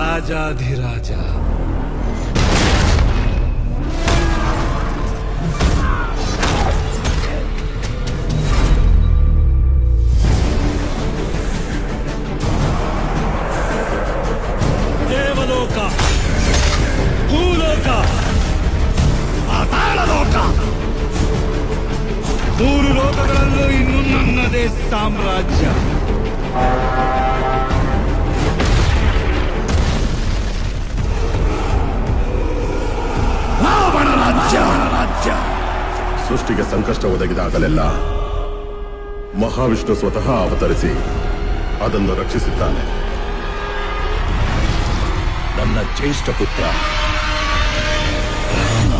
ರಾಜಾಧಿರಾಜ. ದೇವಲೋಕ, ಭೂಲೋಕ, ಪಾತಾಳಲೋಕ, ಮೂರು ಲೋಕಗಳಲ್ಲೂ ಇನ್ನು ನನ್ನದೇ ಸಾಮ್ರಾಜ್ಯ. ರಾವಣ ರಾಜ್ಯ. ಸೃಷ್ಟಿಗೆ ಸಂಕಷ್ಟ ಒದಗಿದಾಗಲೆಲ್ಲ ಮಹಾವಿಷ್ಣು ಸ್ವತಃ ಅವತರಿಸಿ ಅದನ್ನು ರಕ್ಷಿಸಿದ್ದಾನೆ. ನನ್ನ ಜ್ಯೇಷ್ಠ ಪುತ್ರ ರಾಮ.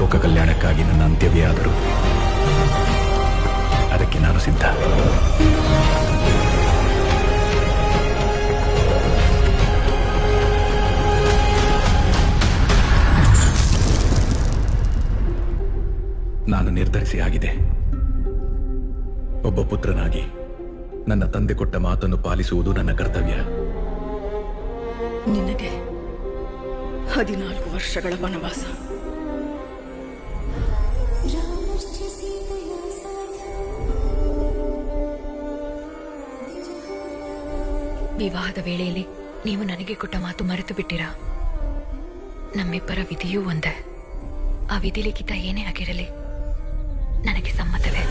ಲೋಕ ಕಲ್ಯಾಣಕ್ಕಾಗಿ ನನ್ನ ಅಂತ್ಯವೇ ಆದರೂ ಅದಕ್ಕೆ ನಾನು ಸಿದ್ಧ. ನಾನು ನಿರ್ಧರಿಸಿ ಆಗಿದೆ. ಒಬ್ಬ ಪುತ್ರನಾಗಿ ನನ್ನ ತಂದೆ ಕೊಟ್ಟ ಮಾತನ್ನು ಪಾಲಿಸುವುದು ನನ್ನ ಕರ್ತವ್ಯ. ನಿನಗೆ 14 ವರ್ಷಗಳ ವನವಾಸ. ವಿವಾಹದ ವೇಳೆಯಲ್ಲಿ ನೀವು ನನಗೆ ಕೊಟ್ಟ ಮಾತು ಮರೆತು ಬಿಟ್ಟಿರಾ? ನಮ್ಮಿಬ್ಬರ ವಿಧಿಯೂ ಒಂದೇ. ಆ ವಿಧಿ ಲಿಖಿತ ಏನೇ ಆಗಿರಲಿ ನನಗೆ ಸಮ್ಮತವೇ.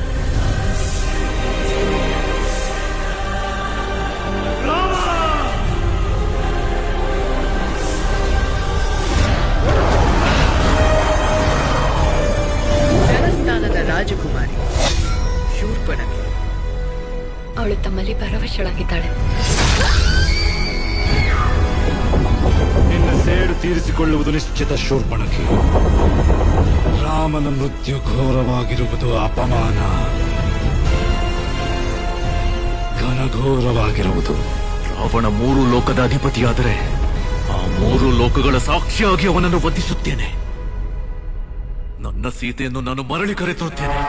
ಜನಸ್ಥಾನದ ರಾಜಕುಮಾರಿ ಶೂರ್ಪಣಖಿ. ಅವಳು ತಮ್ಮಲ್ಲಿ ಪರವಶಳಾಗಿದ್ದಾಳೆ. ನಿನ್ನ ಸೇಡು ತೀರಿಸಿಕೊಳ್ಳುವುದು ನಿಶ್ಚಿತ ಶೂರ್ಪಣಖಿ. ರಾಮನ ಮೃತ್ಯು ಘೋರವಾಗಿರುವುದು ಅಪಮಾನ, ಘನಘೋರವಾಗಿರುವುದು. ರಾವಣ 3 ಲೋಕದ ಅಧಿಪತಿಯಾದರೆ ಆ 3 ಲೋಕಗಳ ಸಾಕ್ಷಿಯಾಗಿ ಅವನನ್ನು ವಧಿಸುತ್ತೇನೆ. ನನ್ನ ಸೀತೆಯನ್ನು ನಾನು ಮರಳಿ ಕರೆತರುತ್ತೇನೆ.